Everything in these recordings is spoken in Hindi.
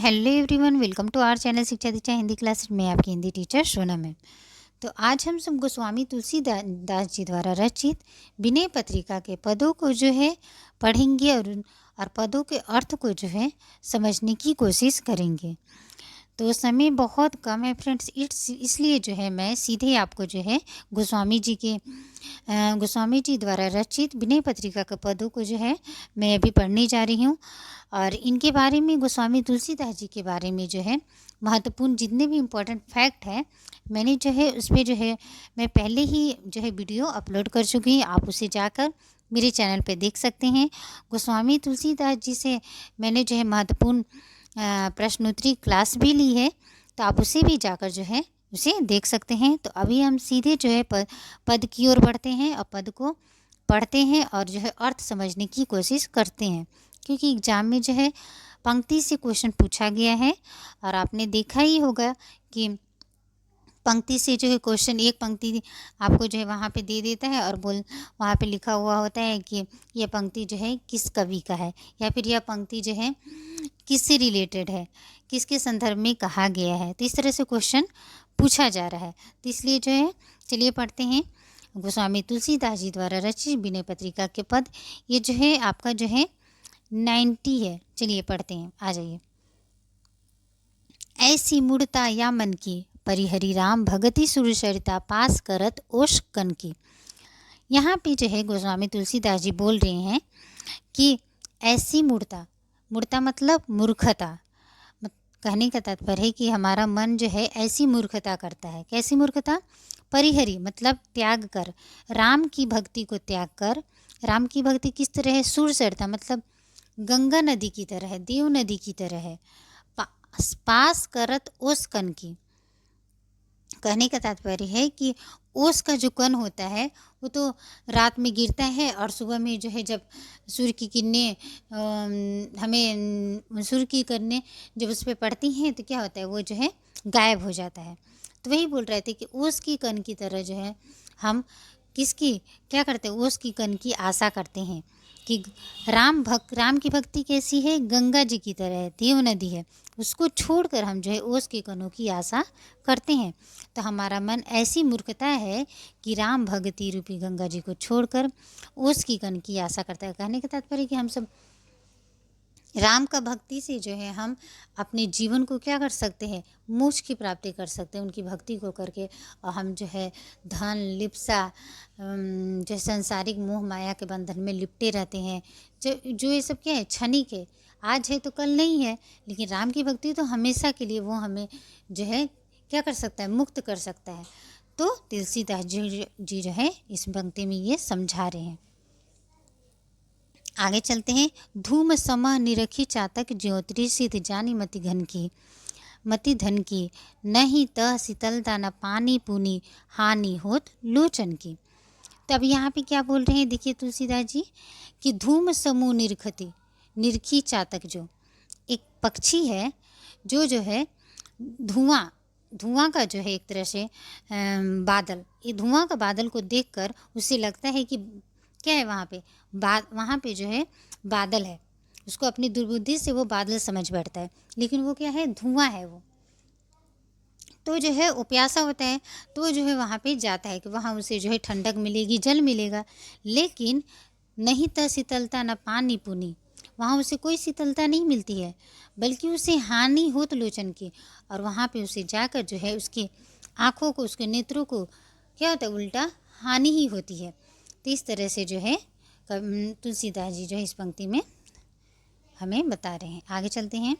Hello everyone, welcome to our channel Shiksha Diksha Hindi class में आपकी हिंदी टीचर सोनम है। तो आज हम सब गोस्वामी तुलसीदास जी द्वारा रचित विनय पत्रिका के पदों को जो है पढ़ेंगे और पदों के अर्थ को जो है समझने की कोशिश करेंगे। तो समय बहुत कम है फ्रेंड्स, इसलिए जो है मैं सीधे आपको जो है गोस्वामी जी द्वारा रचित विनय पत्रिका के पदों को जो है मैं अभी पढ़ने जा रही हूँ। और इनके बारे में, गोस्वामी तुलसीदास जी के बारे में जो है महत्वपूर्ण जितने भी इम्पोर्टेंट फैक्ट हैं, मैंने जो है उस पर जो है मैं पहले ही जो है वीडियो अपलोड कर चुकी हूँ। आप उसे जाकर मेरे चैनल पे देख सकते हैं। गोस्वामी तुलसीदास जी से मैंने जो है महत्वपूर्ण प्रश्नोत्तरी क्लास भी ली है, तो आप उसे भी जाकर जो है उसे देख सकते हैं। तो अभी हम सीधे जो है पद की ओर बढ़ते हैं और पद को पढ़ते हैं और जो है अर्थ समझने की कोशिश करते हैं, क्योंकि एग्ज़ाम में जो है पंक्ति से क्वेश्चन पूछा गया है। और आपने देखा ही होगा कि पंक्ति से जो है क्वेश्चन, एक पंक्ति आपको जो है वहाँ पे दे देता है और वहाँ पे लिखा हुआ होता है कि यह पंक्ति जो है किस कवि का है, या फिर यह पंक्ति जो है किससे रिलेटेड है, किसके संदर्भ में कहा गया है। तो इस तरह से क्वेश्चन पूछा जा रहा है। तो इसलिए जो है चलिए पढ़ते हैं। गोस्वामी तुलसीदास जी द्वारा रचित विनय पत्रिका के पद, ये जो है आपका जो है 90 है। चलिए पढ़ते हैं, आ जाइए। ऐसी मूढ़ता या मन की, परिहरि राम भगति सुरचरिता पास करत ओष कन की। यहाँ पे जो है गोस्वामी तुलसीदास जी बोल रहे हैं कि ऐसी मूढ़ता मतलब मूर्खता। कहने का तात्पर्य है कि हमारा मन जो है ऐसी मूर्खता करता है। कैसी मूर्खता? परिहरि मतलब त्याग कर, राम की भक्ति को त्याग कर। राम की भक्ति किस तरह है? सुरचरिता मतलब गंगा नदी की तरह है, देव नदी की तरह है। पास करत ओस कन की, कहने का तात्पर्य है कि ओस का जो कण होता है वो तो रात में गिरता है और सुबह में जो है जब सूर्य की किरणें हमें सूर्य की किरणें जब उस पर पड़ती हैं तो क्या होता है, वो जो है गायब हो जाता है। तो वही बोल रहे थे कि ओस की कण की तरह जो है हम किसकी क्या करते हैं, ओस की कण की आशा करते हैं कि राम की भक्ति कैसी है? गंगा जी की तरह है, देव नदी है। उसको छोड़कर हम जो है ओस के कणों की आशा करते हैं। तो हमारा मन ऐसी मूर्खता है कि राम भक्ति रूपी गंगा जी को छोड़कर ओस की कण की आशा करता है। कहने का तात्पर्य कि हम सब राम का भक्ति से जो है हम अपने जीवन को क्या कर सकते हैं? मोक्ष की प्राप्ति कर सकते हैं उनकी भक्ति को करके। और हम जो है धन लिप्सा जो संसारिक मोह माया के बंधन में लिपटे रहते हैं। जो ये सब क्या है? क्षणिक है, आज है तो कल नहीं है। लेकिन राम की भक्ति तो हमेशा के लिए, वो हमें जो है क्या कर सकता है? मुक्त कर सकता है। तो तुलसीदास जी जो है इस पंक्ति में ये समझा रहे हैं। आगे चलते हैं। धूम समह निरखी चातक ज्योति सिद्ध जानी मति धन की नहीं तह शीतलता न पानी पुनी हानि होत लोचन की। तो अब यहाँ पे क्या बोल रहे हैं, देखिए तुलसीदास जी कि धूम समूह निरखी चातक, जो एक पक्षी है जो है धुआं का जो है एक तरह से बादल, ये धुआं का बादल को देखकर उसे लगता है कि क्या है वहाँ पे जो है बादल है। उसको अपनी दुर्बुद्धि से वो बादल समझ बैठता है, लेकिन वो क्या है? धुआं है वो। तो जो है वो प्यासा होता है, तो जो है वहाँ पे जाता है कि वहाँ उसे जो है ठंडक मिलेगी, जल मिलेगा। लेकिन नहीं त शीतलता न पानी पुनी, वहाँ उसे कोई शीतलता नहीं मिलती है, बल्कि उसे हानि होत लोचन की। और वहाँ पे उसे जाकर जो है उसकी आँखों को, उसके नेत्रों को क्या होता है? उल्टा हानि ही होती है। तो इस तरह से जो है तुलसीदास जी जो है इस पंक्ति में हमें बता रहे हैं। आगे चलते हैं।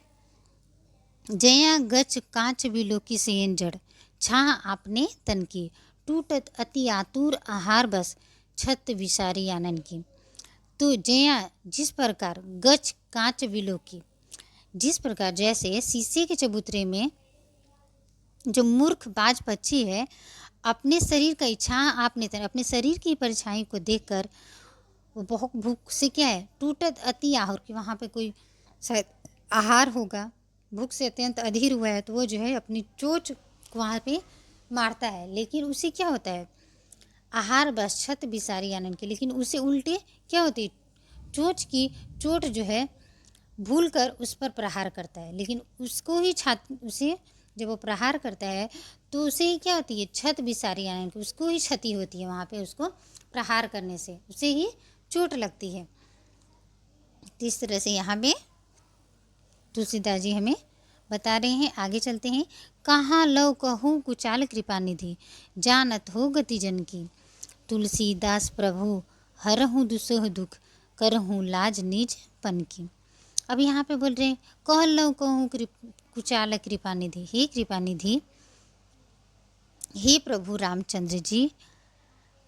जया गच कांच विलोकी सेन जड़ छाह आपने तन की टूटत अति आतुर आहार बस छत विसारी आनन की। तो जया जिस प्रकार, गच कांच विलोकी, जिस प्रकार जैसे शीशे के चबूतरे में जो मूर्ख बाज पक्षी है अपने शरीर का इच्छा आपने तन, अपने शरीर की परछाई को देखकर वो बहुत भूख से क्या है? टूटत अति आहार, कि वहाँ पे कोई शायद आहार होगा, भूख से अत्यंत अधीर हुआ है, तो वो जो है अपनी चोंच को वहाँ पे मारता है। लेकिन उसे क्या होता है? आहार बस छत बिसारी आनंद की, लेकिन उसे उल्टे क्या होती है? चोंच की चोट जो है भूलकर उस पर प्रहार करता है, लेकिन उसको ही उसे जब वो प्रहार करता है तो उसे ही क्या होती है, छत भी सारी, यानी कि उसको ही क्षति होती है, वहाँ पे उसको प्रहार करने से उसे ही चोट लगती है। तो इस तरह से यहाँ पे तुलसीदास जी हमें बता रहे हैं। आगे चलते हैं। कहाँ लव कहूँ कुचाल कृपा निधि, जानत हो गति जन की, तुलसीदास प्रभु हरहूँ दुसह दुख, करहूँ लाज निज पन की। अब यहाँ पे बोल रहे हैं, कह लव कहूँ कुचाल कृपा निधि, हे कृपा निधि, हे प्रभु रामचंद्र जी,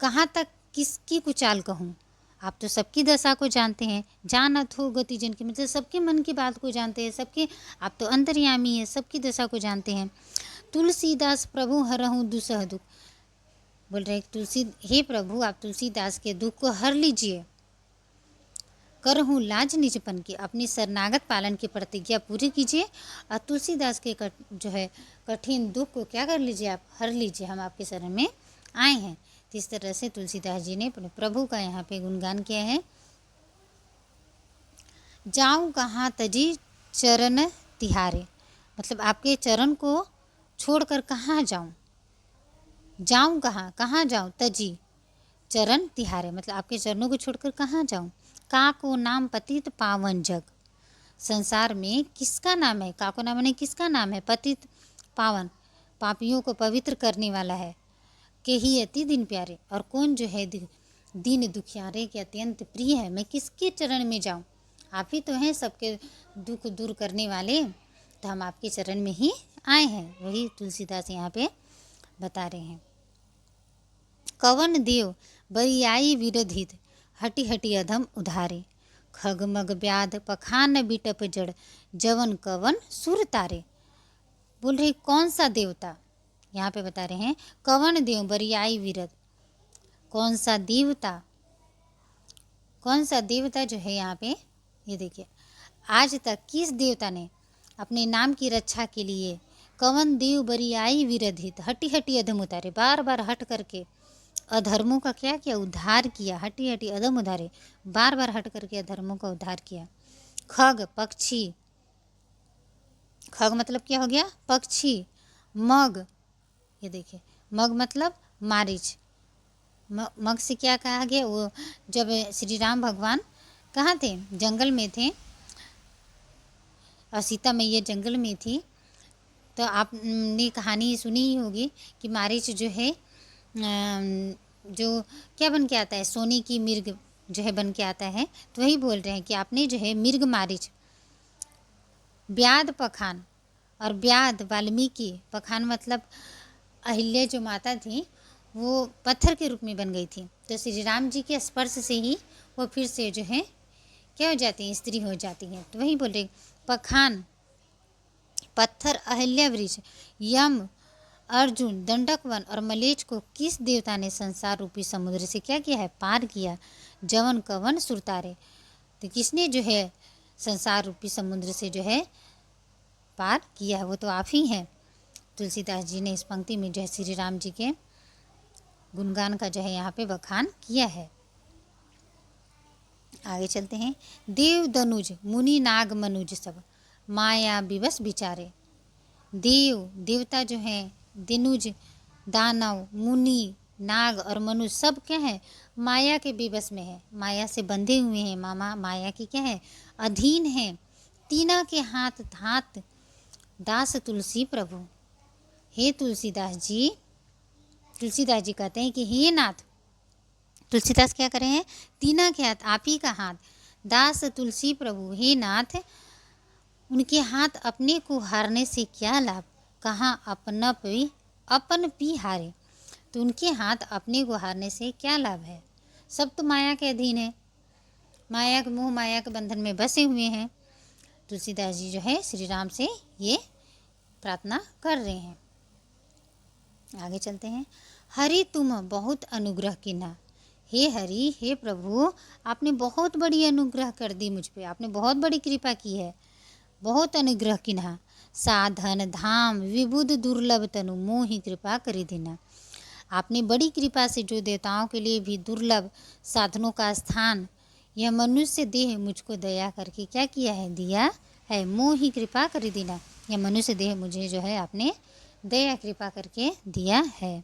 कहाँ तक किसकी कुचाल कहूँ। आप तो सबकी दशा को जानते हैं, जानत हो गति जन की, मतलब सबके मन की बात को जानते हैं, सबके, आप तो अंतर्यामी हैं, सबकी दशा को जानते हैं। तुलसीदास प्रभु हरहूँ दुसह दुख, बोल रहे तुलसी, हे प्रभु आप तुलसीदास के दुख को हर लीजिए। करहूँ लाज निजपन की, अपनी शरणागत पालन की प्रतिज्ञा पूरी कीजिए और तुलसीदास के जो है कठिन दुख को क्या कर लीजिए, आप हर लीजिए, हम आपके शरण में आए हैं। तो इस तरह से तुलसीदास जी ने अपने प्रभु का यहाँ पे गुणगान किया है। जाऊँ कहाँ तजी चरण तिहारे, मतलब आपके चरण को छोड़कर कहाँ जाऊँ, जाऊँ कहाँ, कहाँ जाऊँ, तजी चरण तिहारे, मतलब आपके चरणों को छोड़कर कहाँ जाऊँ। का को नाम पतित पावन जग, संसार में किसका नाम है, का को नाम है किसका नाम है, पतित पावन, पापियों को पवित्र करने वाला है, के ही अति दिन प्यारे, और कौन जो है दीन दुखियारे के अत्यंत प्रिय है, मैं किसके चरण में जाऊँ, आप ही तो हैं सबके दुख दूर करने वाले, तो हम आपके चरण में ही आए हैं। वही तुलसीदास यहाँ पे बता रहे हैं। कवन देव बरियाई विरधित, हटी हटी अधम उधारे, खगमग व्याध पखान बिटप जड़, जवन कवन सुर तारे। बोल रहे कौन सा देवता, यहाँ पे बता रहे हैं कवन देव बरियाई विरध, कौन सा देवता, कौन सा देवता जो है यहाँ पे, ये देखिए, आज तक किस देवता ने अपने नाम की रक्षा के लिए कवन देव बरियाई विरधित, हटी हटी अधम उतारे, बार बार हट करके अधर्मों का क्या किया, उद्धार किया, हटी हटी अधम उधारे, बार बार हट करके अधर्मों का उद्धार किया। खग पक्षी, खग मतलब क्या हो गया, पक्षी, मग, ये देखिए मग मतलब मारीच, मग से क्या कहा गया, वो जब श्री राम भगवान कहाँ थे, जंगल में थे, और सीता मैया जंगल में थी, तो आपने कहानी सुनी ही होगी कि मारीच जो है जो क्या बन के आता है, सोने की मिर्ग जो है बन के आता है, तो वही बोल रहे हैं कि आपने जो है मिर्ग मारीच, व्याध पखान, और व्याध वाल्मीकि, पखान मतलब अहिल्या जो माता थी वो पत्थर के रूप में बन गई थी, तो श्री राम जी के स्पर्श से ही वो फिर से जो है क्या हो जाती हैं, स्त्री हो जाती हैं। तो वही बोल रहे पखान, पत्थर, अहिल्या वृक्ष, यम, अर्जुन, दंडकवन और मलेच को किस देवता ने संसार रूपी समुद्र से क्या किया है, पार किया, जवन कवन सुरतारे, तो किसने जो है संसार रूपी समुद्र से जो है पार किया है, वो तो आप ही हैं। तुलसीदास जी ने इस पंक्ति में जो है श्री राम जी के गुणगान का जो है यहाँ पे बखान किया है। आगे चलते हैं। देव दनुज मुनि नाग मनुज सब, माया विवश विचारे, देव देवता जो हैं, दिनुज दानव मुनि नाग और मनुष्य सब क्या है, माया के विवश में है, माया से बंधे हुए हैं, माया की क्या है, अधीन है। तीना के हाथ धात दास तुलसी प्रभु, हे तुलसीदास जी, तुलसीदास जी कहते हैं कि हे नाथ, तुलसीदास क्या कर रहे हैं, तीना के हाथ, आप ही का हाथ, दास तुलसी प्रभु, हे नाथ, उनके हाथ अपने को हारने से क्या लाभ, कहाँ अपन पी हारे, तो उनके हाथ अपने को हारने से क्या लाभ है, सब तो माया के अधीन है, माया के मोह माया के बंधन में बसे हुए हैं। तुलसीदास जी जो है श्री राम से ये प्रार्थना कर रहे हैं। आगे चलते हैं। हरि तुम बहुत अनुग्रह किन्हा, हे हरि, हे प्रभु, आपने बहुत बड़ी अनुग्रह कर दी मुझ पे, आपने बहुत बड़ी कृपा की है, बहुत अनुग्रह किन्हा, साधन धाम विबुध दुर्लभ तनु, मोहि कृपा करी दीना, आपने बड़ी कृपा से जो देवताओं के लिए भी दुर्लभ साधनों का स्थान यह मनुष्य देह मुझको दया करके क्या किया है, दिया है। मोहि कृपा कर दीना, यह मनुष्य देह मुझे जो है आपने दया कृपा करके दिया है।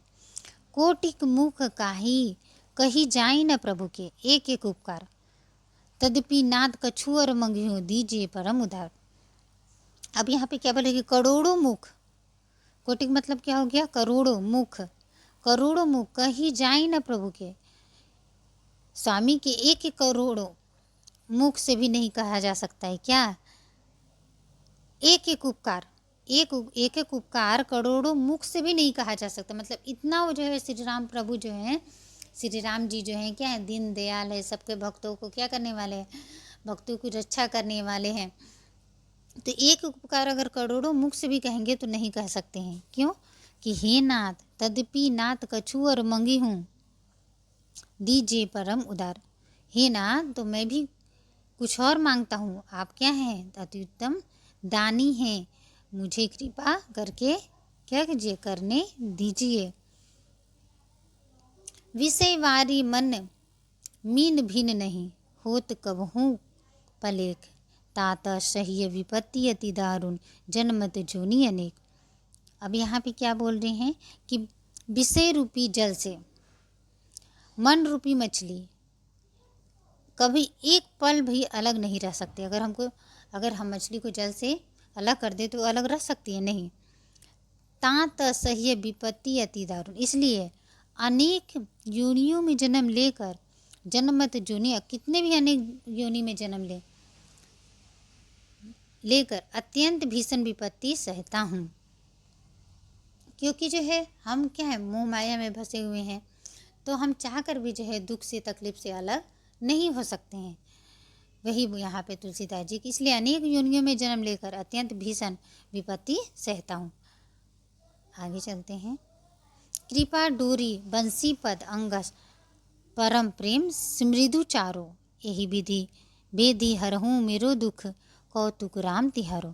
कोटिक मुख काही कही जाई न प्रभु के, एक एक उपकार तद्यपि नाद कछु और मंगियो दीजिए परम उदार। अब यहाँ पे क्या बोलेगी, करोड़ों मुख, कोटिक मतलब क्या हो गया, करोड़ों मुख, करोड़ों मुख कही जाई न प्रभु के, स्वामी के एक एक करोड़ों मुख से भी नहीं कहा जा सकता है क्या, एक एक उपकार, एक एक उपकार करोड़ों मुख से भी नहीं कहा जा सकता। मतलब इतना वो जो है श्री राम प्रभु जो है, श्री राम जी जो हैं क्या है, दीन दयाल है, सबके भक्तों को क्या करने वाले हैं, भक्तों की रक्षा करने वाले हैं। तो एक उपकार अगर करोड़ों मुख से भी कहेंगे तो नहीं कह सकते हैं। क्यों कि हे नाथ तद्यपि नाथ कछु और मंगी हूँ दीजिए परम उदार। हे नाथ तो मैं भी कुछ और मांगता हूँ, आप क्या हैं, अति उत्तम दानी हैं, मुझे कृपा करके क्या कीजिए, करने दीजिए। विषय वारी मन मीन भिन्न नहीं, होत कबहूँ पलेख, ताता सह्य विपत्ति अति दारुण, जन्मत जोनि अनेक। अब यहाँ पे क्या बोल रहे हैं कि विषय रूपी जल से मन रूपी मछली कभी एक पल भी अलग नहीं रह सकती। अगर हम मछली को जल से अलग कर दे तो अलग रह सकती है, नहीं। तात असह्य विपत्ति अति दारुण, इसलिए अनेक योनियों में जन्म लेकर, जन्मत जोनि, कितने भी अनेक योनि में जन्म लेकर अत्यंत भीषण विपत्ति सहता हूँ। क्योंकि जो है हम क्या है, मोह माया में फंसे हुए हैं, तो हम चाहकर भी जो है दुख से तकलीफ से अलग नहीं हो सकते हैं। वही यहाँ पे तुलसीदास जी की, इसलिए अनेक योनियों में जन्म लेकर अत्यंत भीषण विपत्ति सहता हूँ। आगे चलते हैं। कृपा डोरी बंसी पद अंगस, परम प्रेम समृदु चारो, यही विधि बेदी हरहूँ मेरो दुख, कौतुक राम तिहारो।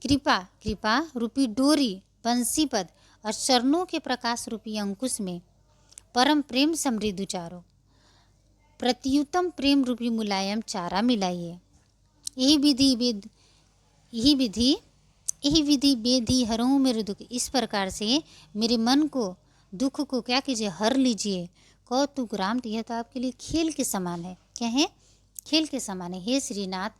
कृपा रूपी डोरी, बंसी पद और चरणों के प्रकाश रूपी अंकुश में परम प्रेम समृदु चारो, प्रत्युत्तम प्रेम रूपी मुलायम चारा मिलाइए। यही विधि बेदी हरहूँ मेरे दुख, इस प्रकार से मेरे मन को, दुख को क्या कीजिए, हर लीजिए। कौतुक राम, यह तो आपके लिए खेल के समान है। क्या है, खेल के समान है। हे श्रीनाथ,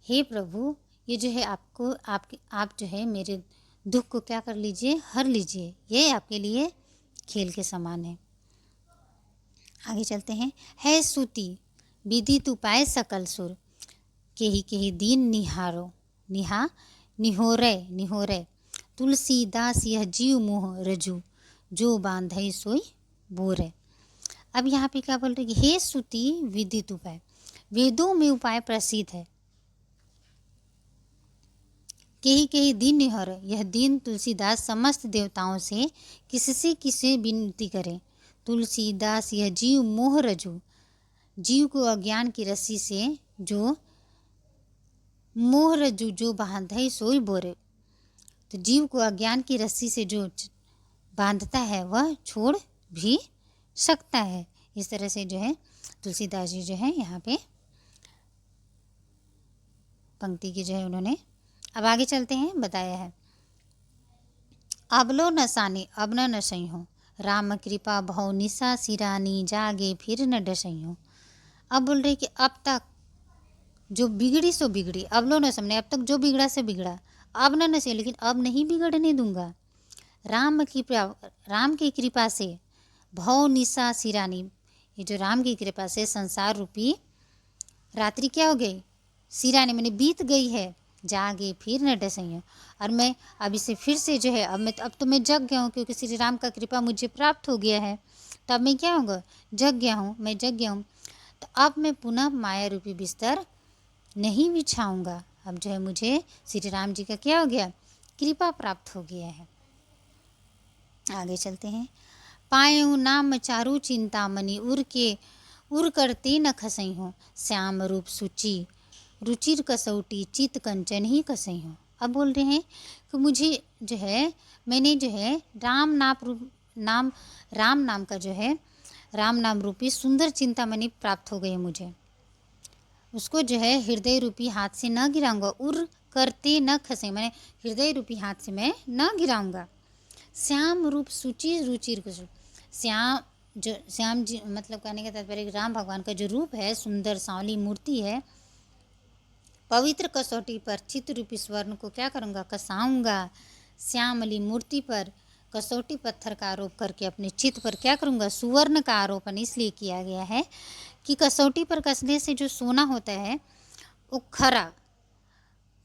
हे प्रभु, ये जो है आप जो है मेरे दुख को क्या कर लीजिए, हर लीजिए, ये आपके लिए खेल के समान है। आगे चलते हैं। है सूती विदित उपाय सकल सुर, केही दीन निहोरे, तुलसीदास यह जीव मोह रजू, जो बांधई सोई बोरे। अब यहाँ पे क्या बोल रहे हैं, हे सूती विदित उपाय, वेदों में उपाय प्रसिद्ध है। केही दीन निहर, यह दीन तुलसीदास समस्त देवताओं से किससे विनती करे। तुलसीदास यह जीव मोह रजू, जीव को अज्ञान की रस्सी से जो मोह रजू, जो बांधई सोई बोरे, तो जीव को अज्ञान की रस्सी से जो बांधता है वह छोड़ भी सकता है। इस तरह से जो है तुलसीदास जी जो है यहाँ पे पंक्ति की जो है उन्होंने, अब आगे चलते हैं, बताया है। अबलो न साने अब न सही हो, राम कृपा भव निशा सिरानी, जागे फिर न डसई हो। अब बोल रहे कि अब तक जो बिगड़ी सो बिगड़ी, अब लो न समझे, अब तक जो बिगड़ा से बिगड़ा, अब न सही, लेकिन अब नहीं बिगड़ने दूंगा। राम की कृपा से भव निशा सिरानी, ये जो राम की कृपा से संसार रूपी रात्रि क्या हो गई, सिरानी मैंने बीत गई है, जागे फिर न डसई। और मैं अब इसे फिर से जो है, अब तो मैं जग गया हूँ, क्योंकि श्री राम का कृपा मुझे प्राप्त हो गया है, तो अब मैं क्या होगा, जग गया हूँ। तो अब मैं पुनः माया रूपी बिस्तर नहीं बिछाऊंगा। अब जो है मुझे श्री राम जी का क्या हो गया, कृपा प्राप्त हो गया है। आगे चलते हैं। पायूँ नाम चारु चिंतामणि, उर करते न खसई हो, श्याम रूप सूची रुचिर कसौटी, चित कंचन ही कसई हो। अब बोल रहे हैं कि मुझे जो है, मैंने जो है राम नाम का जो है राम नाम रूपी सुंदर चिंतामणि प्राप्त हो गई मुझे। उसको जो है हृदय रूपी हाथ से न गिराऊंगा, उर करते न खसे, मैंने हृदय रूपी हाथ से मैं न गिराऊंगा। श्याम रूप सूचि रुचिर कुशल, श्याम जो श्याम जी मतलब कहने का तात्पर्य राम भगवान का जो रूप है, सुंदर सांवली मूर्ति है, पवित्र कसौटी पर चित्त रूपी स्वर्ण को क्या करूँगा, कसाऊंगा। श्यामली मूर्ति पर कसौटी पत्थर का आरोप करके अपने चित्त पर क्या करूँगा, सुवर्ण का आरोपण इसलिए किया गया है कि कसौटी पर कसने से जो सोना होता है वो खरा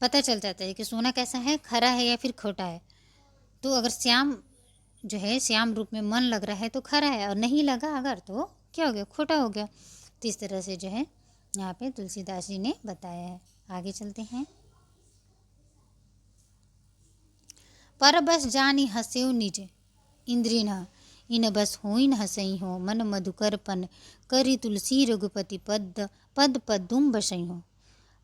पता चल जाता है कि सोना कैसा है, खरा है या फिर खोटा है। तो अगर श्याम जो है श्याम रूप में मन लग रहा है तो खरा है, और नहीं लगा अगर तो क्या हो गया, खोटा हो गया। तो इस तरह से जो है यहाँ पे तुलसीदास जी ने बताया है। आगे चलते हैं। पर बस जानी हस्यु निज इंद्रिय न, इन बस होइन हसई हो, मन मधुकरपन करी तुलसी रघुपति पद पद पदुम बसई हो।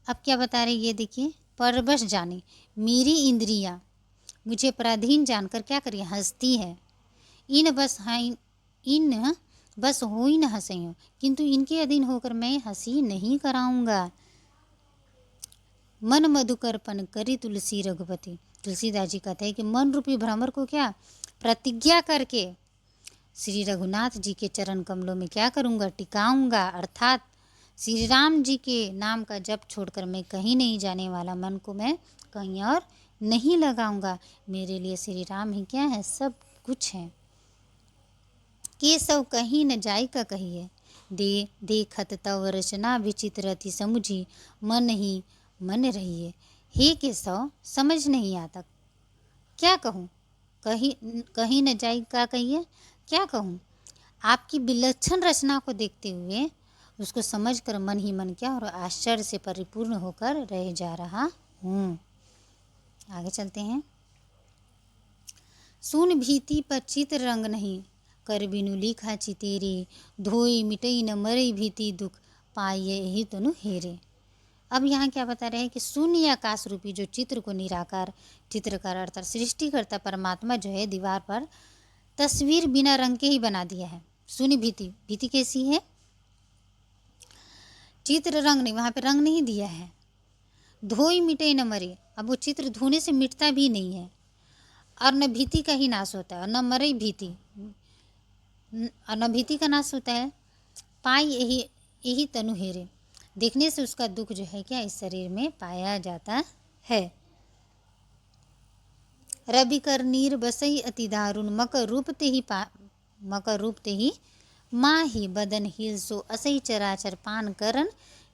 अब क्या बता रहे ये देखिए, पर बस जानी, मेरी इंद्रियां मुझे पराधीन जानकर क्या करिए, हंसती है। इन बस हो ही न हंसई हो, किंतु इनके अधीन होकर मैं हंसी नहीं कराऊंगा। मन मधुकरपन करी तुलसी रघुपति, तुलसीदास जी कहते हैं कि मन रूपी भ्रमर को क्या प्रतिज्ञा करके श्री रघुनाथ जी के चरण कमलों में क्या करूँगा, टिकाऊंगा। अर्थात श्री राम जी के नाम का जप छोड़कर मैं कहीं नहीं जाने वाला, मन को मैं कहीं और नहीं लगाऊंगा। मेरे लिए श्री राम ही क्या है, सब कुछ है। केशव कहीं न जाय का कहिए, देखत तव रचना विचित्र अति समुझी, मन ही मन रहिए। हे केशव, समझ नहीं आता, क्या कहूँ, कहीं कहीं न जाय का कहिए, क्या कहूँ। आपकी विलक्षण रचना को देखते हुए उसको समझकर मन ही मन क्या और आश्चर्य से परिपूर्ण होकर रह जा रहा हूँ। आगे चलते हैं। सुन भीति पर चित रंग नहीं, कर बिनु लिखा चितेरे, धोई मिटई न मरई भीति दुख, पाइये ही तनु हेरे। अब यहाँ क्या बता रहे हैं कि शून्य आकाश रूपी जो चित्र को निराकार चित्रकार अर्थात सृष्टिकर्ता परमात्मा जो है दीवार पर तस्वीर बिना रंग के ही बना दिया है। शून्य भीति, भीति कैसी है, चित्र रंग नहीं, वहाँ पे रंग नहीं दिया है। धोई मिटे न मरे, अब वो चित्र धोने से मिटता भी नहीं है, और न भीति का ही नाश होता है और न मरे भीति, और न भीति का नाश होता है। पाई यही यही तनु हेरे, देखने से उसका दुख जो है क्या इस शरीर में पाया जाता है। रवि कर नीर बसई अति दारुण, मकर रूप ते ही माँ ही बदन हिल सो, असई चराचर पान करन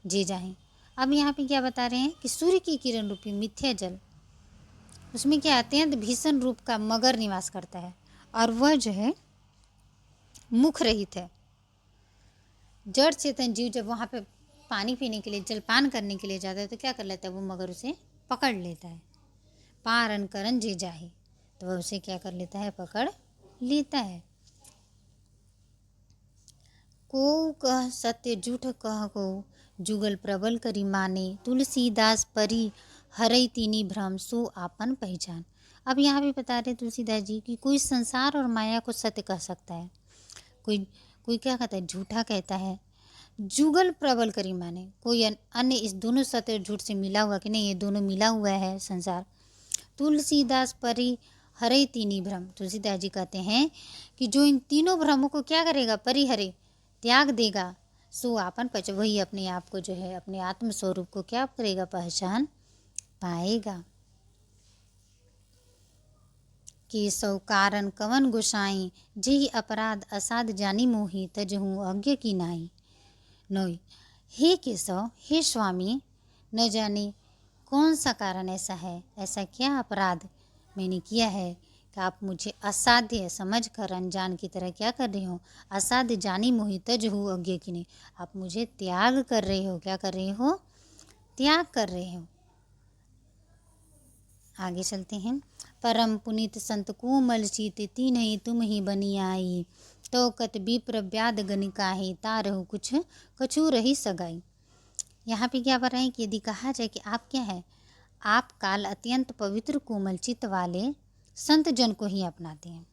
जे जाहि। अब यहाँ पे क्या बता रहे हैं कि सूर्य की किरण रूपी मिथ्या जल, उसमें क्या अत्यंत भीषण रूप का मगर निवास करता है, और वह जो है मुख रहित है। जड़ चेतन जीव जब वहाँ पे पानी पीने के लिए, जलपान करने के लिए जाता है तो क्या कर लेता है, वो मगर उसे पकड़ लेता है। पारन करन जे जाहि, तो वह उसे क्या कर लेता है, पकड़ लेता है। को कह सत्य झूठ कह को, जुगल प्रबल करी माने, तुलसीदास परी हरई तीनी भ्रम सो आपन पहचान। अब यहाँ भी बता रहे तुलसीदास जी कि कोई संसार और माया को सत्य कह सकता है, कोई क्या कहता है, झूठा कहता है। जुगल प्रबल करी माने, कोई अन्य इस दोनों सत्य और झूठ से मिला हुआ कि नहीं, ये दोनों मिला हुआ है संसार। तुलसीदास परी हरे तीनी भ्रम, तुलसीदास जी कहते हैं कि जो इन तीनों भ्रमों को क्या करेगा, परिहरे त्याग देगा, सो आपन पच, वही अपने आप को जो है अपने आत्म स्वरूप को क्या करेगा, पहचान पाएगा। केशव कारण कवन गोसाई, जेहि अपराध असाध जानी मोहि, तजहु अज्ञ की नाई। नोई, हे केशव, हे स्वामी, न जाने कौन सा कारण ऐसा है, ऐसा क्या अपराध मैंने किया है कि आप मुझे असाध्य समझ कर अनजान की तरह क्या कर रहे हो, असाध्य जानी मोहि तजहु अज्ञ की नहीं, आप मुझे त्याग कर रहे हो, क्या कर रहे हो, त्याग कर रहे हो। आगे चलते हैं। परम पुनीत संत कोमल चित, तीन ही तुम ही बनी आई, तो कत विप्र व्याध गणिकाहि, तारहु कुछ कछु रही सगाई। यहाँ पे क्या बता रहे हैं कि यदि कहा जाए कि आप क्या है, आप काल अत्यंत पवित्र कोमल चित्त वाले संत जन को ही अपनाते हैं।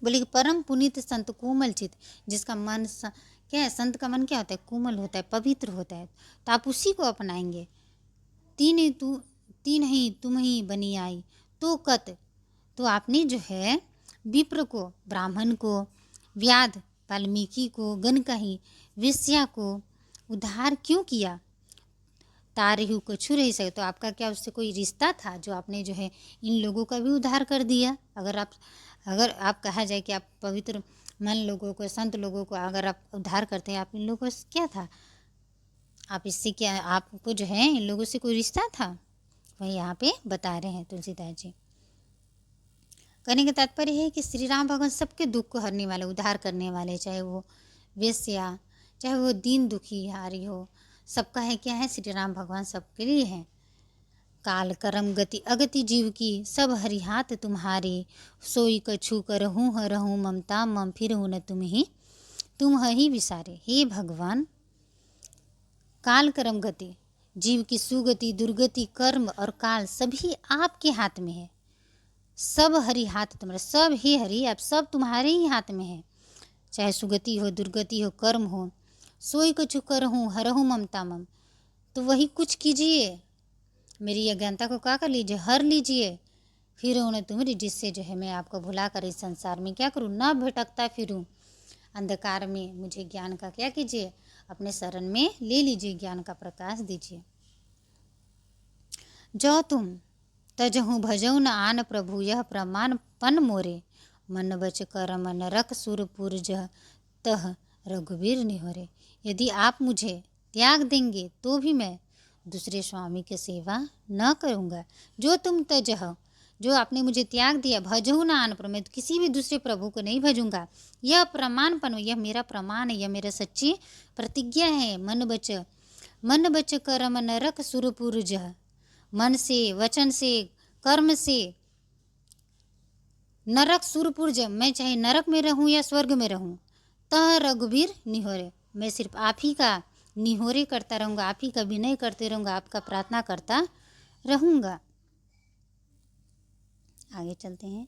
बोले कि परम पुनीत संत कोमल चित, जिसका मन क्या है, संत का मन क्या होता है, कोमल होता है, पवित्र होता है, तो आप उसी को अपनाएंगे। तीन ही तुम ही बनी आई तो कत, तो आपने जो है विप्र को, ब्राह्मण को, व्याध वाल्मीकि को, गणकही वेश्या को उद्धार क्यों किया? तारहु को छू रही सके, तो आपका क्या उससे कोई रिश्ता था जो आपने जो है इन लोगों का भी उद्धार कर दिया? अगर आप कहा जाए कि आप पवित्र मन लोगों को, संत लोगों को अगर आप उद्धार करते हैं, आप इन लोगों से क्या था, आप इससे क्या, आपको जो है इन लोगों से कोई रिश्ता था? वही यहाँ पे बता रहे हैं तुलसीदास जी। कहने का तात्पर्य है कि श्री राम भगवान सबके दुख को हरने वाले, उद्धार करने वाले, चाहे वो वेश्या, चाहे वो दीन दुखी हारी हो, सबका है क्या है, श्री राम भगवान सबके लिए हैं। काल करम गति अगति जीव की, सब हरि हाथ तुम्हारे, सोई कछु करहूँ हरहूँ ममता मम फिर न तुम ही विसारे। हे भगवान, काल करम गति, जीव की सुगति दुर्गति कर्म और काल सभी आपके हाथ में है। सब हरि हाथ तुम्हारे, सब हे हरि, आप सब तुम्हारे ही हाथ में है। चाहे सुगति हो, दुर्गति हो, कर्म हो, सोई कछु करहूँ हरहूँ ममता मम, तो वही कुछ कीजिए, मेरी अज्ञानता को क्या कर लीजिए, हर लीजिए, फिर उन्हें तुम्हारी, जिससे जो है मैं आपको भुला कर इस संसार में क्या करूँ, ना भटकता फिरूँ अंधकार में, मुझे ज्ञान का क्या कीजिए, अपने शरण में ले लीजिए, ज्ञान का प्रकाश दीजिए। जो तुम तजहु भजऊ न आन प्रभु, यह प्रमाण पन मोरे, मन बच करम नरक सुरपुर जह तह रघुवीर निहोरे। यदि आप मुझे त्याग देंगे तो भी मैं दूसरे स्वामी की सेवा न करूँगा। जो तुम तजह, जो आपने मुझे त्याग दिया, भजहु न आन प्रभु, मैं किसी भी दूसरे प्रभु को नहीं भजूंगा। यह प्रमाणपन, यह मेरा प्रमाण है, यह मेरा सच्ची प्रतिज्ञा है। मन बच करम नरक सुरपुर जह, मन से, वचन से, कर्म से नरक सुरपुर जब, मैं चाहे नरक में रहूं या स्वर्ग में रहूं, तह रघुवीर निहोरे, मैं सिर्फ आप ही का निहोरे करता रहूँगा, आप ही का विनय करते रहूँगा, आपका प्रार्थना करता रहूँगा। आगे चलते हैं।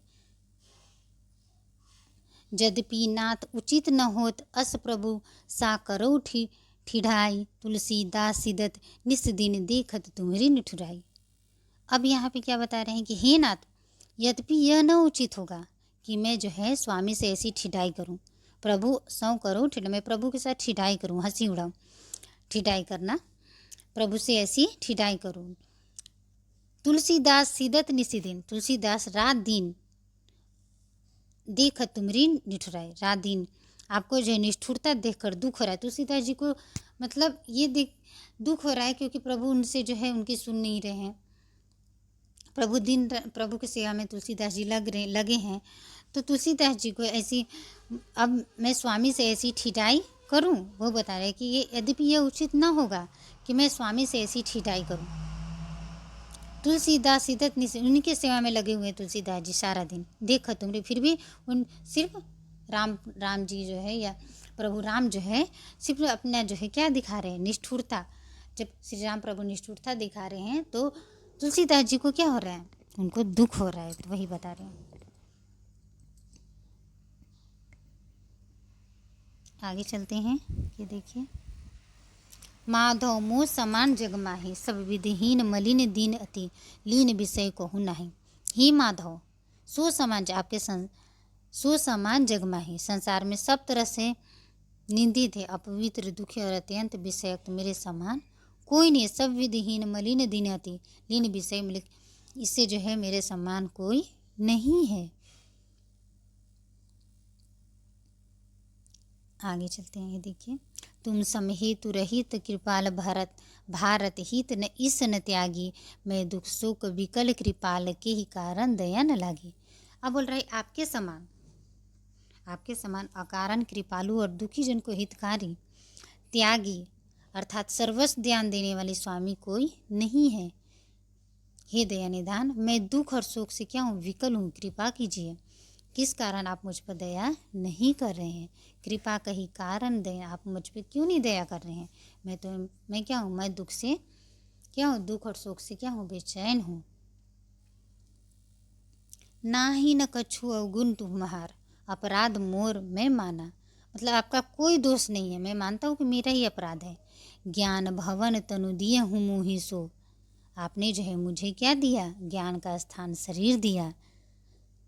यद्यपि नाथ उचित न होत, अस प्रभु सा करो ठिढ़ाई, तुलसीदास सिदत निस दिन देखत तुम्हारी निठुराई। अब यहाँ पे क्या बता रहे हैं कि हे नाथ, यद्यपि यह न उचित होगा कि मैं जो है स्वामी से ऐसी ठिठाई करूं, प्रभु सौ करो ठिठ, मैं प्रभु के साथ ठिठाई करूं, हंसी उड़ाऊं, ठिठाई करना, प्रभु से ऐसी ठिठाई करूं। तुलसीदास सिदत निसिदिन, तुलसीदास रात दिन देख तुमरी निठुराई, रात दिन आपको जो निष्ठुरता देखकर दुख हो रहा है। तुलसीदास जी को मतलब ये दुख हो रहा है क्योंकि प्रभु उनसे जो है उनकी सुन नहीं रहे हैं। प्रभु की सेवा में तुलसीदास जी लगे हैं, तो तुलसीदास जी को ऐसी, अब मैं स्वामी से ऐसी ठिठाई करूं, वो बता रहे कि ये यद्यपि ये उचित ना होगा कि मैं स्वामी से ऐसी ठिठाई करूं। तुलसीदास सिदत उनकी सेवा में लगे हुए तुलसीदास जी सारा दिन, देखा तुमरे, फिर भी उन सिर्फ राम जी जो है या प्रभु राम जो है सिर्फ अपना जो है क्या दिखा रहे हैं, निष्ठुरता। जब श्री राम प्रभु निष्ठुरता दिखा रहे हैं तो तुलसीदास जी को क्या हो रहा है, उनको दुख हो रहा है, तो वही बता रहे हैं। आगे चलते हैं कि देखिए, माधव मोह समान जग माही, सब विधिहीन मलिन दीन अति, लीन विषय कहूँ नहीं। हे माधव, सो समान आपके सो समान जग माही, संसार में सब तरह से निंदित है, अपवित्र, दुखी और अत्यंत विषयक्त मेरे समान कोई नहीं, सब विधिहीन मलिन दीन अति, लीन विषय मिल, इससे जो है मेरे समान कोई नहीं है। आगे चलते हैं, देखिए, तुम समहेतु रहित कृपाल भारत हित न इस न त्यागी, मैं दुख शोक विकल कृपाल के ही कारण दया न लागी। अब बोल रहे आपके समान अकारण कृपालु और दुखी जन को हितकारी, त्यागी अर्थात सर्वस्व ध्यान देने वाले स्वामी कोई नहीं है। हे दया निधान, मैं दुख और शोक से क्या हूँ, विकल हूँ, कृपा कीजिए। किस कारण आप मुझ पर दया नहीं कर रहे हैं, कृपा का ही कारण दया, आप मुझ पर क्यों नहीं दया कर रहे हैं? मैं क्या हूँ, मैं दुख से क्या हूँ, दुख और शोक से क्या हूँ, बेचैन हूँ। ना ही न कछु अवगुण तुम्हार, अपराध मोर मैं माना, मतलब आपका कोई दोष नहीं है, मैं मानता हूँ कि मेरा ही अपराध है। ज्ञान भवन तनु दिए हूँ मोहि सो, आपने जो है मुझे क्या दिया, ज्ञान का स्थान शरीर दिया।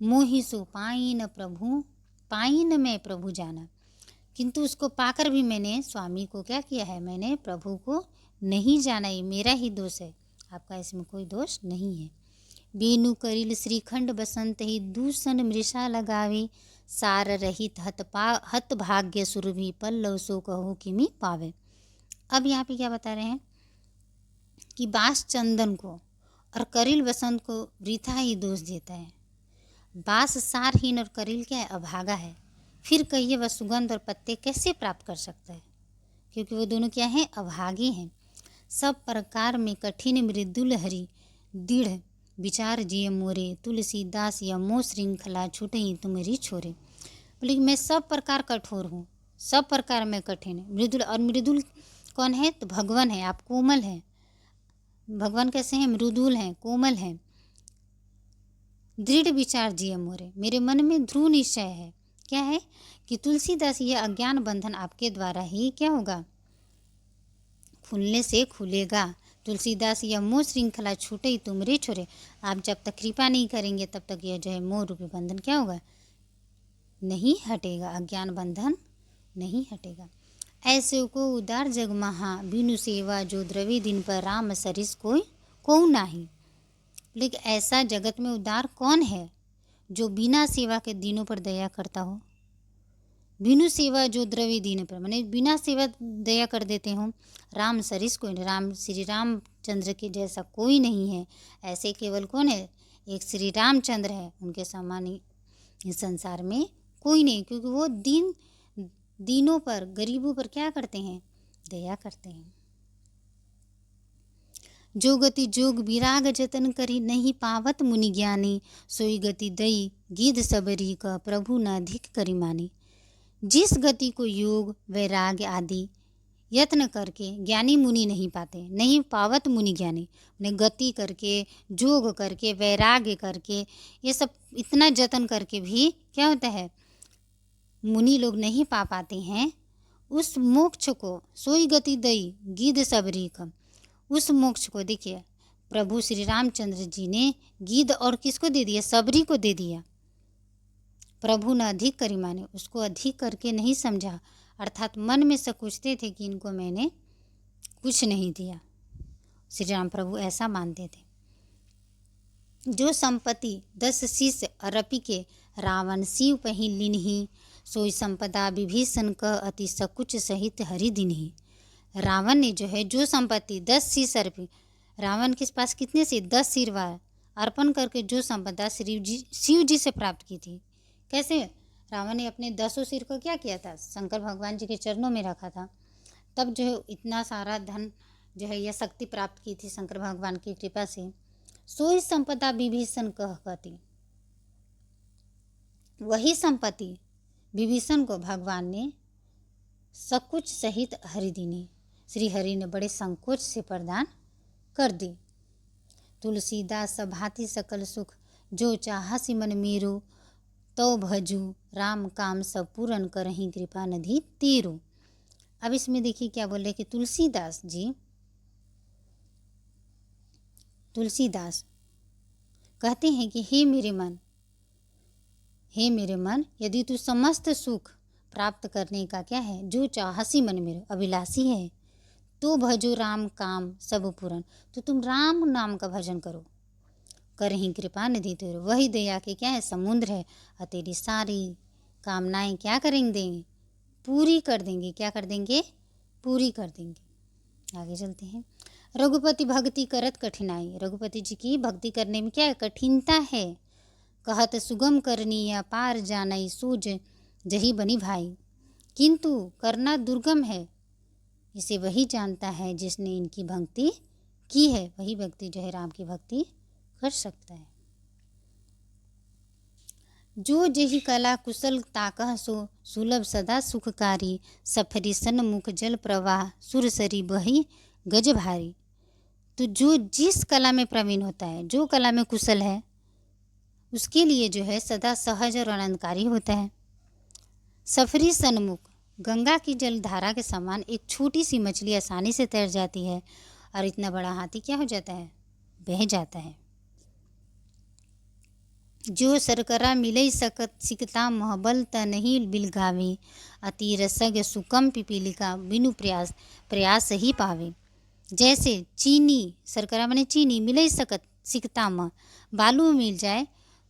मोहि सो पाइन प्रभु, पाइन मैं प्रभु जाना, किंतु उसको पाकर भी मैंने स्वामी को क्या किया है, मैंने प्रभु को नहीं जाना, ये मेरा ही दोष है, आपका इसमें कोई दोष नहीं है। बेनु करिल श्रीखंड बसंत ही दूषण मृषा लगावे, सार रहित हत भाग्य सुरभि पल्लव सो कहो किमि पावे। अब यहाँ पे क्या बता रहे हैं कि बास चंदन को और करिल बसंत को वृथा ही दोष देता है। बास सारहीन और करिल क्या है, अभागा है, फिर कहिए वह सुगंध और पत्ते कैसे प्राप्त कर सकता है, क्योंकि वो दोनों क्या हैं, अभागे हैं। सब प्रकार में कठिन मृदुल हरि दृढ़ विचार जिय मोरे, तुलसीदास यमो श्रृंखला छूटही तुम्हारी छोरे। बोले मैं सब प्रकार कठोर हूँ, सब प्रकार में कठिन, मृदुल, और मृदुल कौन है, तो भगवान है, आप कोमल हैं, भगवान कैसे हैं, मृदुल हैं, कोमल हैं। दृढ़ विचार जिय मोरे, मेरे मन में ध्रुव निश्चय है, क्या है कि तुलसीदास यह अज्ञान बंधन आपके द्वारा ही क्या होगा, खुलने से खुलेगा। तुलसीदास यह मोह श्रृंखला छूटे ही तुमरे छोरे, आप जब तक कृपा नहीं करेंगे तब तक यह जो है मोह रूपी बंधन क्या होगा, नहीं हटेगा, अज्ञान बंधन नहीं हटेगा। ऐसे को उदार जग महा बिनु सेवा, जो द्रवी दिन पर राम सरिस कोई को नाही। लेकिन ऐसा जगत में उदार कौन है जो बिना सेवा के दिनों पर दया करता हो। बिनु सेवा जो द्रवी दीन पर, मैंने बिना सेवा दया कर देते हो। राम सरिस कोई, राम श्री रामचंद्र के जैसा कोई नहीं है, ऐसे केवल कौन है, एक श्री रामचंद्र है, उनके समान इस संसार में कोई नहीं, क्योंकि वो दीनों पर, गरीबों पर क्या करते हैं, दया करते हैं। जो गति जोग विराग जतन करी, नहीं पावत मुनि ज्ञानी, सोई गति दई गीध सबरी का प्रभु न अधिक करी मानी। जिस गति को योग वैराग्य आदि यत्न करके ज्ञानी मुनि नहीं पाते, नहीं पावत मुनि ज्ञानी, ने गति करके, जोग करके, वैराग्य करके, ये सब इतना जतन करके भी क्या होता है, मुनि लोग नहीं पा पाते हैं उस मोक्ष को। सोई गति दई गीध सबरी का, उस मोक्ष को देखिए प्रभु श्री रामचंद्र जी ने गीध और किसको दे दिया, सबरी को दे दिया। प्रभु न अधिक करी माने, उसको अधिक करके नहीं समझा, अर्थात मन में सोचते थे कि इनको मैंने कुछ नहीं दिया। श्री राम प्रभु ऐसा मानते थे। जो संपत्ति 10 शीश अरपी के, रावण शिव पही लिन्ही, सोई संपदा विभीषण क अति सकुच सहित हरि दिन्ही। रावण ने जो है जो संपत्ति 10 शीश अर्पी, रावण के पास कितने से 10 सिरवार अर्पण करके जो संपदा शिव जी से प्राप्त की थी। कैसे, रावण ने अपने 10 सिर को क्या किया था, शंकर भगवान जी के चरणों में रखा था, तब जो है इतना सारा धन जो है यह शक्ति प्राप्त की थी शंकर भगवान की कृपा से। सोई संपदा विभीषण कह कहती, वही संपत्ति विभीषण को भगवान ने सकुच सहित हरि दीनी, श्री हरि ने बड़े संकोच से प्रदान कर दी। तुलसीदास भांति सकल सुख, जो चाहसी मन मेरो, तो भजू राम काम सब पूरन करहीं कृपा निधि तेरो। अब इसमें देखिए क्या बोल रहे कि तुलसीदास जी, तुलसीदास कहते हैं कि हे मेरे मन, हे मेरे मन, यदि तू समस्त सुख प्राप्त करने का क्या है, जो चाहसी मन मेरे, अभिलाषी है, तो भजो राम काम सब पूरन, तो तुम राम नाम का भजन करो, करहीं कृपा निधि तेरो, वही दया के क्या है, समुद्र है, और तेरी सारी कामनाएं क्या करेंगे, पूरी कर देंगे। क्या कर देंगे, पूरी कर देंगे। आगे चलते हैं। रघुपति भक्ति करत कठिनाई, रघुपति जी की भक्ति करने में क्या है, कठिनता है। कहत सुगम करनी या पार जानई, सूझ जही बनी भाई, किंतु करना दुर्गम है, इसे वही जानता है जिसने इनकी भक्ति की है, वही व्यक्ति जो है राम की भक्ति कर सकता है। जो जही कला कुशल ताकह सो, सुलभ सदा सुखकारी, सफरी सन्मुख जल प्रवाह, सुरसरी बही गज भारी। तो जो जिस कला में प्रवीण होता है, जो कला में कुशल है, उसके लिए जो है सदा सहज और आनंदकारी होता है। सफरी सन्मुख गंगा की जलधारा के समान एक छोटी सी मछली आसानी से तैर जाती है और इतना बड़ा हाथी क्या हो जाता है, बह जाता है। जो सरकरा मिलई सकत सिकता महबल त नहीं बिलगावे, अति रसग सुकम पिपीलिका बिनु प्रयास ही पावे। जैसे चीनी, सरकरा माने चीनी, मिलई सकत सिकता मह, बालू में मिल जाए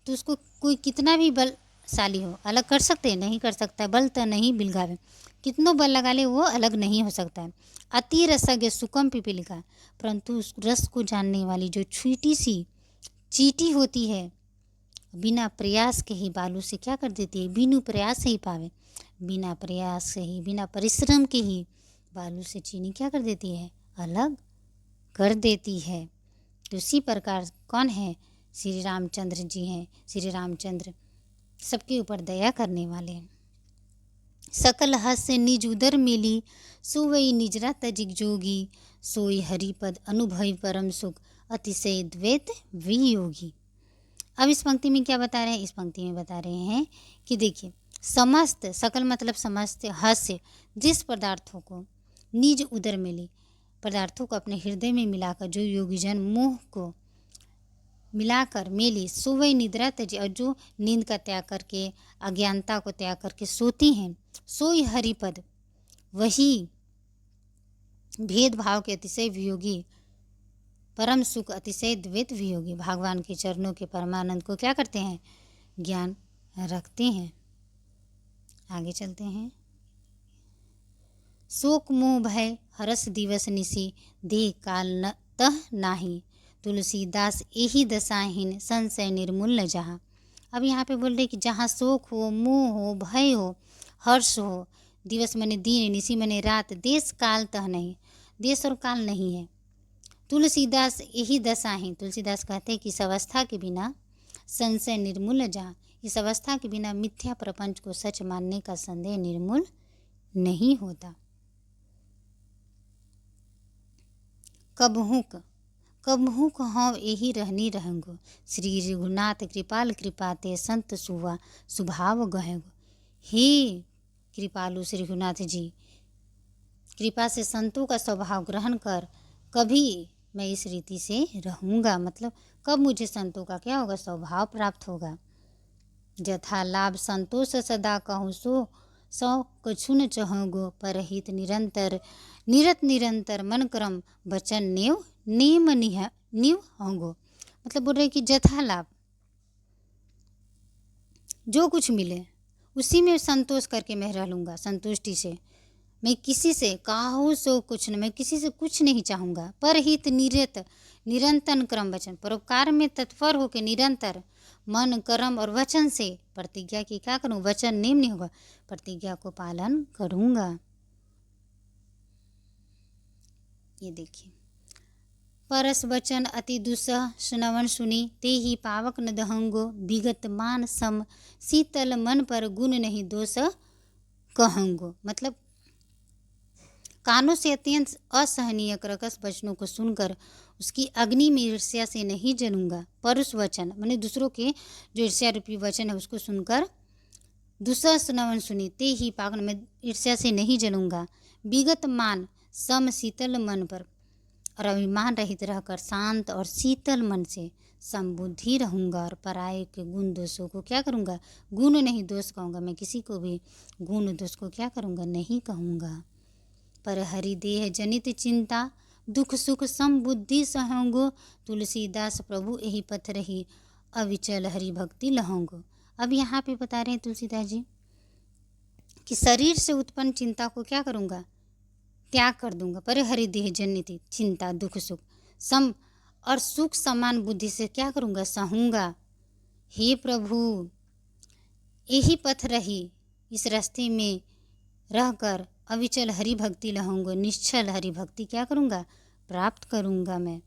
तो उसको कोई कितना भी बलशाली हो अलग कर सकते हैं, नहीं कर सकता। बल त नहीं बिलगावे, कितनो बल लगा ले वो अलग नहीं हो सकता है। अति रसग सुकम पिपीलिका, परंतु उस रस को जानने वाली जो छोटी सी चींटी होती है बिना प्रयास के ही बालू से क्या कर देती है, बिनु प्रयास से ही पावे, बिना प्रयास से ही, बिना परिश्रम के ही बालू से चीनी क्या कर देती है, अलग कर देती है। तो इसी प्रकार कौन है, श्री रामचंद्र जी हैं। श्री रामचंद्र सबके ऊपर दया करने वाले हैं। सकल हास्य निज उदर मिली, सोई निजरा तजिक जोगी, सोई हरिपद अनुभवी परम सुख, अतिशय द्वैत वियोगी। अब इस पंक्ति में क्या बता रहे हैं, इस पंक्ति में बता रहे हैं कि देखिए, समस्त, सकल मतलब समस्त, हास्य जिस पदार्थों को निज उदर मिली, पदार्थों को अपने हृदय में मिलाकर जो योगीजन मोह को मिलाकर मेली, सुवई निद्रा तज, और जो नींद का त्याग करके, अज्ञानता को त्याग करके सोती हैं, सोई हरिपद, वही भेदभाव के अतिशय वियोगी, परम सुख अतिशय द्वैत वियोगी, भगवान के चरणों के परमानंद को क्या करते हैं, ज्ञान रखते हैं। आगे चलते हैं। शोक मोह भय हरस दिवस निसी, देह काल न तह नाही, तुलसीदास यही दशाहीन संशय निर्मूल न जहाँ। अब यहाँ पे बोल रहे कि जहाँ शोक हो, मोह हो, भय हो, हर्ष हो, दिवस मने दिन, निसी मने रात, देश काल तह नहीं, देश और काल नहीं है। तुलसीदास यही दशाहीन, तुलसीदास कहते हैं कि इस अवस्था के बिना संशय निर्मूल न जहाँ, इस अवस्था के बिना मिथ्या प्रपंच को सच मानने का संदेह निर्मूल नहीं होता। कबहू कहूँ यही रहनी रहंगो, श्री रघुनाथ कृपाल कृपाते संत सुवा स्वभाव गहेगो। हे कृपालु श्री रघुनाथ जी, कृपा से संतों का स्वभाव ग्रहण कर, कभी मैं इस रीति से रहूँगा, मतलब कब मुझे संतों का क्या होगा, स्वभाव प्राप्त होगा। जथा लाभ संतोष सदा कहूँ, सौ कछु न चहूँगो, परहित निरंतर निरंतर मन क्रम वचन नेम निव होंगो। मतलब बोल रहे कि जथा लाभ, जो कुछ मिले उसी में संतोष करके मैं रह लूँगा, संतुष्टि से। मैं किसी से काहू सो कुछ न, मैं किसी से कुछ नहीं चाहूँगा। परहित निरंतर क्रम वचन, परोपकार में तत्पर होकर निरंतर मन कर्म और वचन से प्रतिज्ञा की क्या करूँ, वचन नेम नहीं होगा, प्रतिज्ञा को पालन करूँगा। ये देखिए, परस वचन अति दुसह सुनवन सुनी, ते ही पावक न दहंगो, विगत मान सम शीतल मन पर गुण नहीं दोष कहंगो। मतलब कानों से अत्यंत असहनीय कर्कश वचनों को सुनकर उसकी अग्नि में ईर्ष्या से नहीं जलूंगा। परुष वचन माने दूसरों के जो ईर्ष्या रूपी वचन है उसको सुनकर, दूसरा सुनवन सुनी, ते ही पागन, में ईर्ष्या से नहीं जलूंगा। विगत मान सम शीतल मन पर, और अभिमान रहित रहकर शांत और शीतल मन से समबुद्धि रहूँगा। और पराये के गुण दोषों को क्या करूँगा, गुण नहीं दोष कहूँगा, मैं किसी को भी गुण दोष को क्या करूँगा, नहीं कहूँगा। पर हरि देह जनित चिंता, दुख सुख समबुद्धि सहंगो, तुलसीदास प्रभु यही पथ रही, अविचल हरि भक्ति लहोंगो। अब यहाँ पे बता रहे हैं तुलसीदास जी कि शरीर से उत्पन्न चिंता को क्या करूँगा, त्याग कर दूंगा। पर हरि देह जनित चिंता दुख सुख सम, और सुख समान बुद्धि से क्या करूँगा, सहूँगा। हे प्रभु यही पथ रही, इस रास्ते में रहकर अविचल हरि भक्ति लहूँगा, निश्चल हरि भक्ति क्या करूँगा, प्राप्त करूँगा मैं।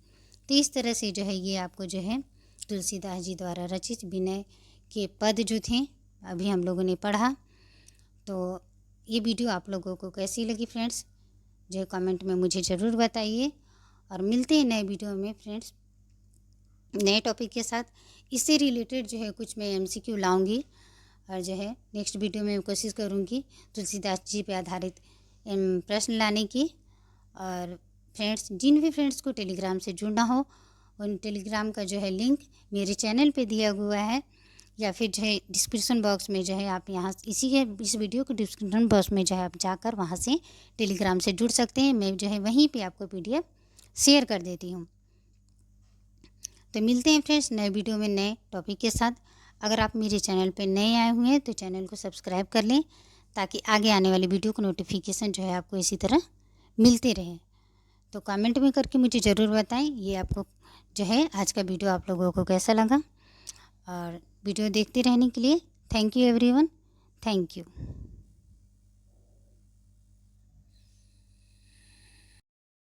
तो इस तरह से जो है ये आपको जो है तुलसीदास जी द्वारा रचित विनय के पद जो थे अभी हम लोगों ने पढ़ा। तो ये वीडियो आप लोगों को कैसी लगी फ्रेंड्स, जो है कमेंट में मुझे ज़रूर बताइए। और मिलते हैं नए वीडियो में फ्रेंड्स, नए टॉपिक के साथ। इससे रिलेटेड जो है कुछ मैं MCQ लाऊंगी और जो है नेक्स्ट वीडियो में कोशिश करूँगी तुलसीदास जी पे आधारित प्रश्न लाने की। और फ्रेंड्स, जिन भी फ्रेंड्स को टेलीग्राम से जुड़ना हो, उन टेलीग्राम का जो है लिंक मेरे चैनल पे दिया हुआ है, या फिर जो है डिस्क्रिप्शन बॉक्स में जो है आप यहाँ इस वीडियो के डिस्क्रिप्शन बॉक्स में जो है आप जाकर वहाँ से टेलीग्राम से जुड़ सकते हैं। मैं जो है वहीं पे आपको PDF शेयर कर देती हूँ। तो मिलते हैं फ्रेंड्स नए वीडियो में नए टॉपिक के साथ। अगर आप मेरे चैनल पे नए आए हुए हैं तो चैनल को सब्सक्राइब कर लें, ताकि आगे आने वाली वीडियो को नोटिफिकेशन जो है आपको इसी तरह मिलते रहे। तो कमेंट में करके मुझे ज़रूर बताएं ये आपको जो है आज का वीडियो आप लोगों को कैसा लगा। और वीडियो देखते रहने के लिए thank you everyone, thank you.